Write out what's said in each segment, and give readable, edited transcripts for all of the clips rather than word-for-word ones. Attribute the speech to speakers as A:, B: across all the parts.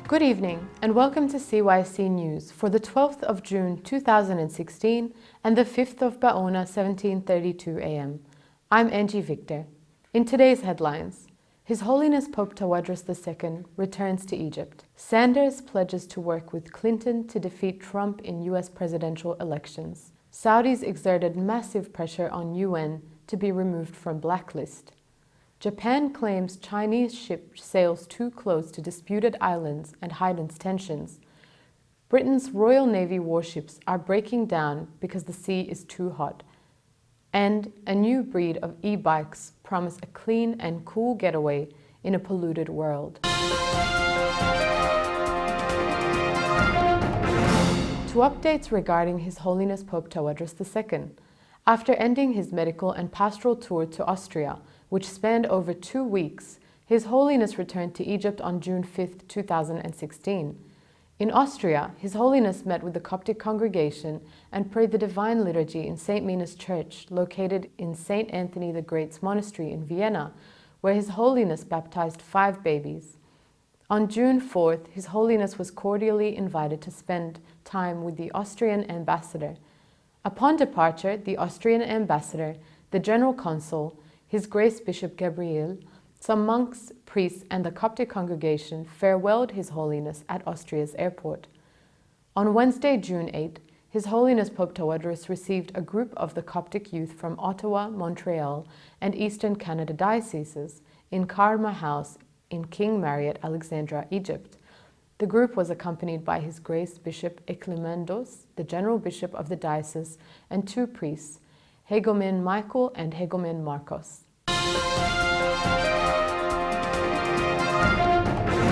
A: Good evening and welcome to CYC News for the 12th of June 2016 and the 5th of Baona 1732 AM. I'm Angie Victor. In today's headlines, His Holiness Pope Tawadros II returns to Egypt. Sanders pledges to work with Clinton to defeat Trump in US presidential elections. Saudis exerted massive pressure on UN to be removed from blacklist. Japan claims Chinese ship sails too close to disputed islands and heightens tensions. Britain's Royal Navy warships are breaking down because the sea is too hot. And a new breed of e-bikes promise a clean and cool getaway in a polluted world. To updates regarding His Holiness Pope Tawadros II, after ending his medical and pastoral tour to Austria, which spanned over 2 weeks, His Holiness returned to Egypt on June 5, 2016. In Austria, His Holiness met with the Coptic congregation and prayed the Divine Liturgy in St. Mina's Church, located in St. Anthony the Great's Monastery in Vienna, where His Holiness baptized 5 babies. On June 4th, His Holiness was cordially invited to spend time with the Austrian ambassador. Upon departure, the Austrian ambassador, the General Consul, His Grace Bishop Gabriel, some monks, priests, and the Coptic congregation farewelled His Holiness at Austria's airport. On Wednesday, June 8, His Holiness Pope Tawadros received a group of the Coptic youth from Ottawa, Montreal, and Eastern Canada dioceses in Karma House in King Marriott, Alexandria, Egypt. The group was accompanied by His Grace Bishop Eklemendos, the General Bishop of the diocese, and 2 priests, Hegumen Michael and Hegumen Marcos.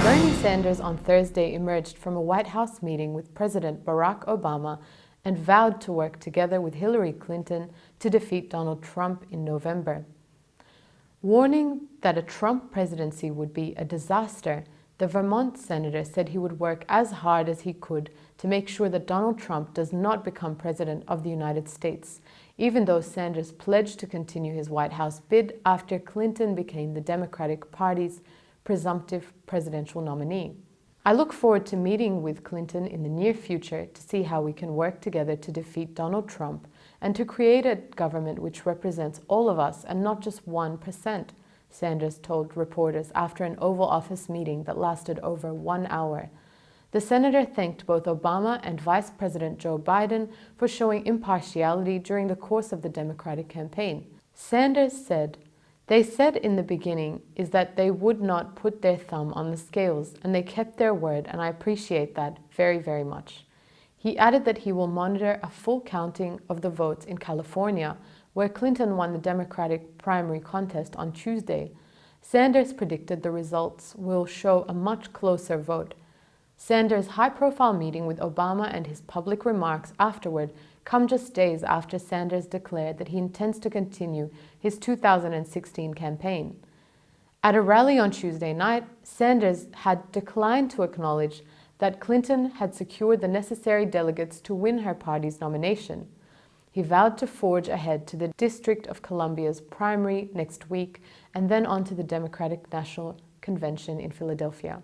A: Bernie Sanders on Thursday emerged from a White House meeting with President Barack Obama and vowed to work together with Hillary Clinton to defeat Donald Trump in November. Warning that a Trump presidency would be a disaster, the Vermont senator said he would work as hard as he could to make sure that Donald Trump does not become president of the United States, even though Sanders pledged to continue his White House bid after Clinton became the Democratic Party's presumptive presidential nominee. I look forward to meeting with Clinton in the near future to see how we can work together to defeat Donald Trump and to create a government which represents all of us and not just 1%, Sanders told reporters after an Oval Office meeting that lasted over 1 hour. The senator thanked both Obama and Vice President Joe Biden for showing impartiality during the course of the Democratic campaign. Sanders said, "They said in the beginning is that they would not put their thumb on the scales, and they kept their word, and I appreciate that very, very much." He added that he will monitor a full counting of the votes in California, where Clinton won the Democratic primary contest on Tuesday. Sanders predicted the results will show a much closer vote. Sanders' high-profile meeting with Obama and his public remarks afterward come just days after Sanders declared that he intends to continue his 2016 campaign. At a rally on Tuesday night, Sanders had declined to acknowledge that Clinton had secured the necessary delegates to win her party's nomination. He vowed to forge ahead to the District of Columbia's primary next week and then on to the Democratic National Convention in Philadelphia.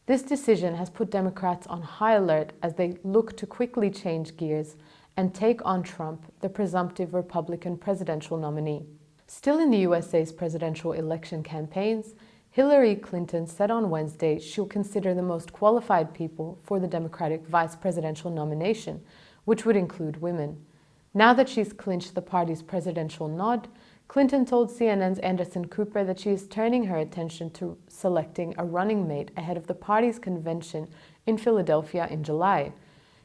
A: This decision has put Democrats on high alert as they look to quickly change gears and take on Trump, the presumptive Republican presidential nominee. Still in the USA's presidential election campaigns, Hillary Clinton said on Wednesday she'll consider the most qualified people for the Democratic vice presidential nomination, which would include women. Now that she's clinched the party's presidential nod, Clinton told CNN's Anderson Cooper that she is turning her attention to selecting a running mate ahead of the party's convention in Philadelphia in July.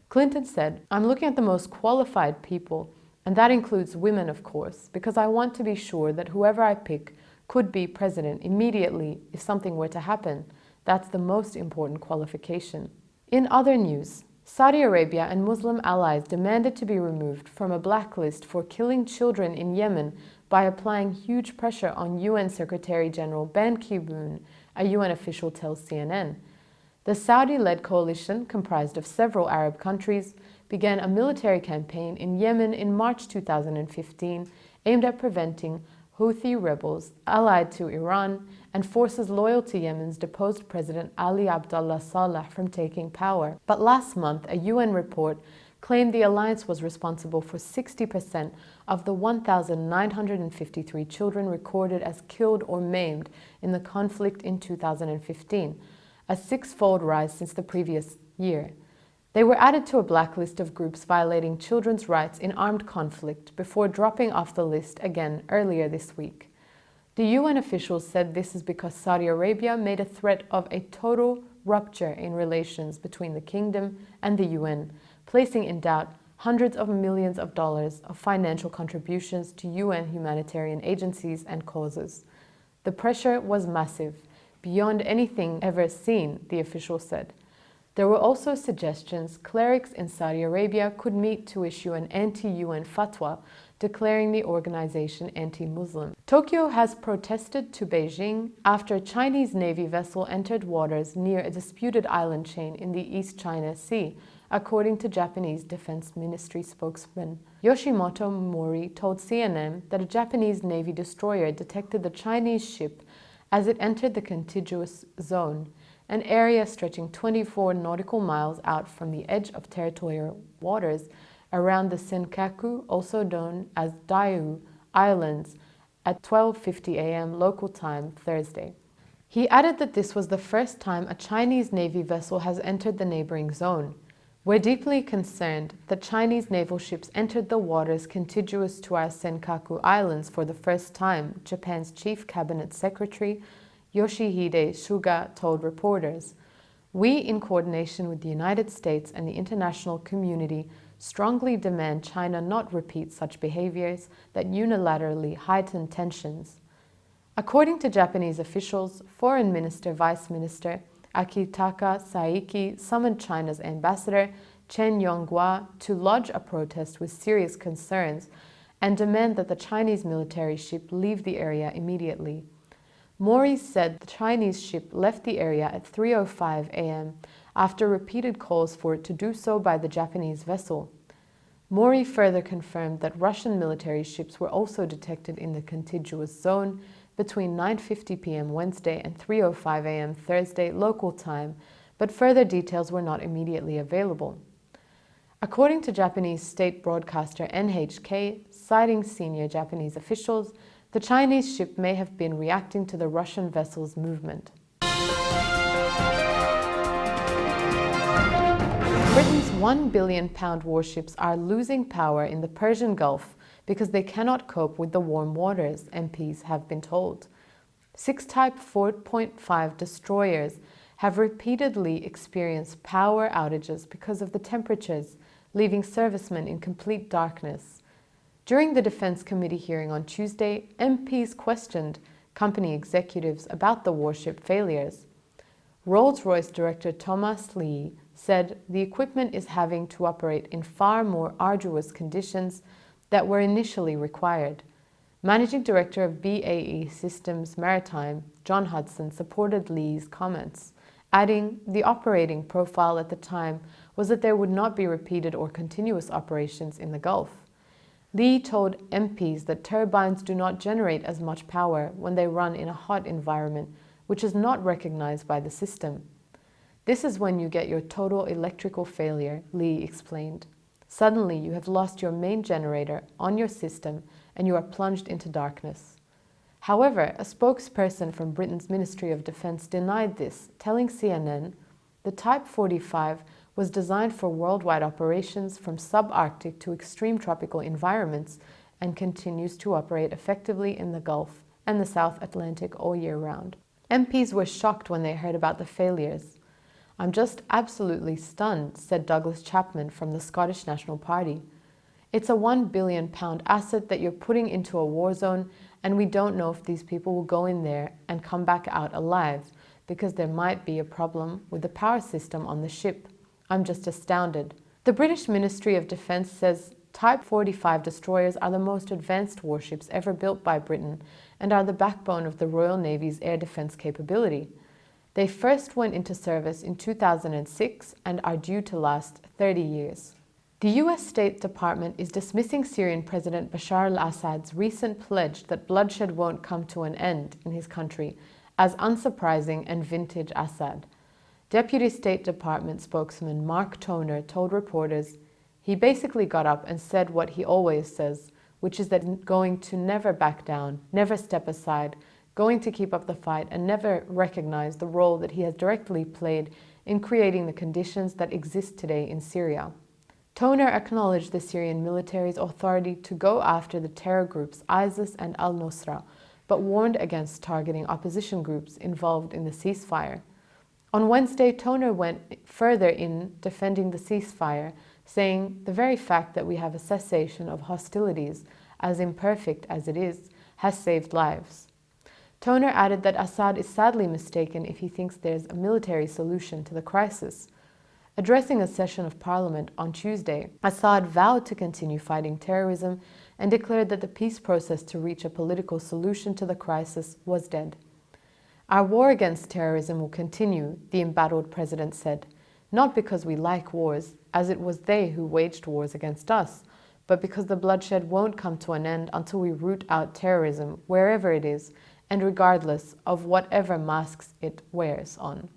A: Clinton said, "I'm looking at the most qualified people, and that includes women, of course, because I want to be sure that whoever I pick could be president immediately if something were to happen. That's the most important qualification." In other news, Saudi Arabia and Muslim allies demanded to be removed from a blacklist for killing children in Yemen by applying huge pressure on UN Secretary-General Ban Ki-moon, a UN official tells CNN. The Saudi-led coalition, comprised of several Arab countries, began a military campaign in Yemen in March 2015 aimed at preventing Houthi rebels allied to Iran and forces loyal to Yemen's deposed President Ali Abdullah Saleh from taking power. But last month, a UN report claimed the alliance was responsible for 60% of the 1,953 children recorded as killed or maimed in the conflict in 2015, a six-fold rise since the previous year. They were added to a blacklist of groups violating children's rights in armed conflict before dropping off the list again earlier this week. The UN officials said this is because Saudi Arabia made a threat of a total rupture in relations between the kingdom and the UN, placing in doubt hundreds of millions of dollars of financial contributions to UN humanitarian agencies and causes. The pressure was massive, beyond anything ever seen, the official said. There were also suggestions clerics in Saudi Arabia could meet to issue an anti-UN fatwa declaring the organization anti-Muslim. Tokyo has protested to Beijing after a Chinese Navy vessel entered waters near a disputed island chain in the East China Sea, according to Japanese Defense Ministry spokesman Yoshimoto Mori told CNN that a Japanese Navy destroyer detected the Chinese ship as it entered the contiguous zone, an area stretching 24 nautical miles out from the edge of territorial waters around the Senkaku, also known as Diaoyu Islands, at 12:50 a.m. local time Thursday. He added that this was the first time a Chinese Navy vessel has entered the neighboring zone. We're deeply concerned that Chinese naval ships entered the waters contiguous to our Senkaku Islands for the first time, Japan's Chief Cabinet Secretary Yoshihide Suga told reporters. We, in coordination with the United States and the international community, strongly demand China not repeat such behaviors that unilaterally heighten tensions. According to Japanese officials, Foreign Minister Vice Minister Akitaka Saiki summoned China's ambassador Chen Yonghua to lodge a protest with serious concerns and demand that the Chinese military ship leave the area immediately. Mori said the Chinese ship left the area at 3:05 a.m. after repeated calls for it to do so by the Japanese vessel. Mori further confirmed that Russian military ships were also detected in the contiguous zone between 9:50 p.m. Wednesday and 3:05 a.m. Thursday local time, but further details were not immediately available. According to Japanese state broadcaster NHK, citing senior Japanese officials, the Chinese ship may have been reacting to the Russian vessel's movement. Britain's £1 billion warships are losing power in the Persian Gulf because they cannot cope with the warm waters, MPs have been told. 6 Type 4.5 destroyers have repeatedly experienced power outages because of the temperatures, leaving servicemen in complete darkness. During the Defense Committee hearing on Tuesday, MPs questioned company executives about the warship failures. Rolls-Royce director Thomas Lee said the equipment is having to operate in far more arduous conditions that were initially required. Managing Director of BAE Systems Maritime, John Hudson, supported Lee's comments, adding the operating profile at the time was that there would not be repeated or continuous operations in the Gulf. Lee told MPs that turbines do not generate as much power when they run in a hot environment, which is not recognized by the system. This is when you get your total electrical failure, Lee explained. Suddenly, you have lost your main generator on your system and you are plunged into darkness. However, a spokesperson from Britain's Ministry of Defense denied this, telling CNN the Type 45 was designed for worldwide operations from subarctic to extreme tropical environments and continues to operate effectively in the Gulf and the South Atlantic all year round. MPs were shocked when they heard about the failures. I'm just absolutely stunned, said Douglas Chapman from the Scottish National Party. It's a £1 billion asset that you're putting into a war zone, and we don't know if these people will go in there and come back out alive, because there might be a problem with the power system on the ship. I'm just astounded. The British Ministry of Defence says Type 45 destroyers are the most advanced warships ever built by Britain and are the backbone of the Royal Navy's air defence capability. They first went into service in 2006 and are due to last 30 years. The US State Department is dismissing Syrian President Bashar al-Assad's recent pledge that bloodshed won't come to an end in his country as unsurprising and vintage Assad. Deputy State Department spokesman Mark Toner told reporters he basically got up and said what he always says, which is that going to never back down, never step aside, going to keep up the fight, and never recognize the role that he has directly played in creating the conditions that exist today in Syria. Toner acknowledged the Syrian military's authority to go after the terror groups ISIS and al-Nusra, but warned against targeting opposition groups involved in the ceasefire. On Wednesday, Toner went further in defending the ceasefire, saying the very fact that we have a cessation of hostilities, as imperfect as it is, has saved lives. Toner added that Assad is sadly mistaken if he thinks there's a military solution to the crisis. Addressing a session of parliament on Tuesday, Assad vowed to continue fighting terrorism and declared that the peace process to reach a political solution to the crisis was dead. Our war against terrorism will continue, the embattled president said, not because we like wars, as it was they who waged wars against us, but because the bloodshed won't come to an end until we root out terrorism wherever it is, and regardless of whatever masks it wears on.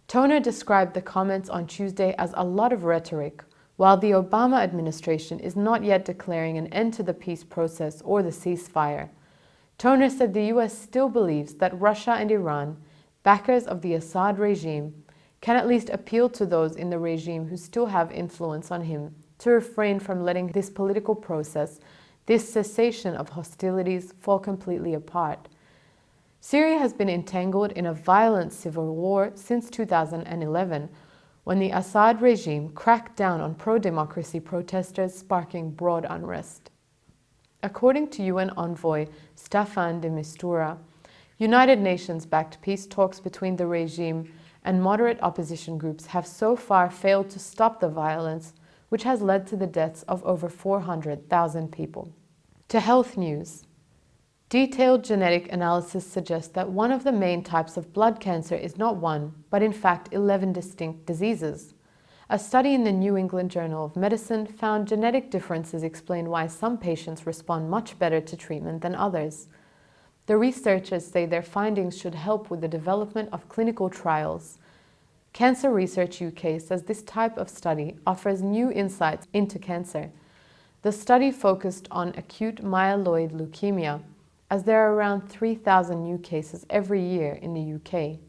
A: Toner described the comments on Tuesday as a lot of rhetoric, while the Obama administration is not yet declaring an end to the peace process or the ceasefire. Toner said the US still believes that Russia and Iran, backers of the Assad regime, can at least appeal to those in the regime who still have influence on him to refrain from letting this political process, this cessation of hostilities, fall completely apart. Syria has been entangled in a violent civil war since 2011, when the Assad regime cracked down on pro-democracy protesters, sparking broad unrest. According to UN envoy Staffan de Mistura, United Nations-backed peace talks between the regime and moderate opposition groups have so far failed to stop the violence, which has led to the deaths of over 400,000 people. To health news. Detailed genetic analysis suggests that one of the main types of blood cancer is not one, but in fact 11 distinct diseases. A study in the New England Journal of Medicine found genetic differences explain why some patients respond much better to treatment than others. The researchers say their findings should help with the development of clinical trials. Cancer Research UK says this type of study offers new insights into cancer. The study focused on acute myeloid leukemia, as there are around 3,000 new cases every year in the UK.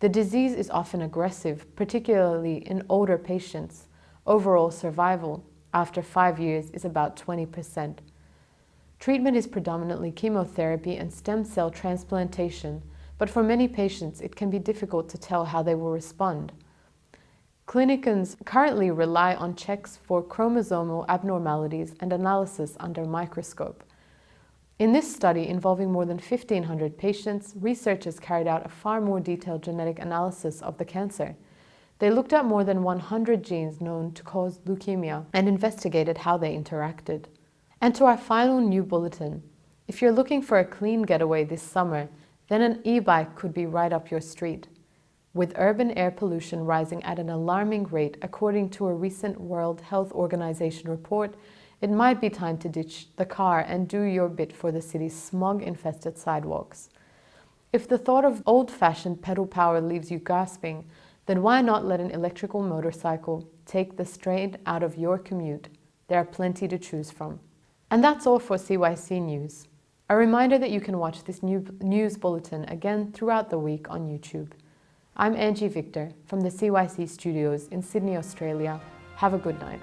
A: The disease is often aggressive, particularly in older patients. Overall survival after 5 years is about 20%. Treatment is predominantly chemotherapy and stem cell transplantation, but for many patients it can be difficult to tell how they will respond. Clinicians currently rely on checks for chromosomal abnormalities and analysis under a microscope. In this study, involving more than 1,500 patients, researchers carried out a far more detailed genetic analysis of the cancer. They looked at more than 100 genes known to cause leukemia and investigated how they interacted. And to our final new bulletin, if you're looking for a clean getaway this summer, then an e-bike could be right up your street. With urban air pollution rising at an alarming rate, according to a recent World Health Organization report, it might be time to ditch the car and do your bit for the city's smog-infested sidewalks. If the thought of old-fashioned pedal power leaves you gasping, then why not let an electrical motorcycle take the strain out of your commute? There are plenty to choose from. And that's all for CYC News. A reminder that you can watch this new news bulletin again throughout the week on YouTube. I'm Angie Victor from the CYC studios in Sydney, Australia. Have a good night.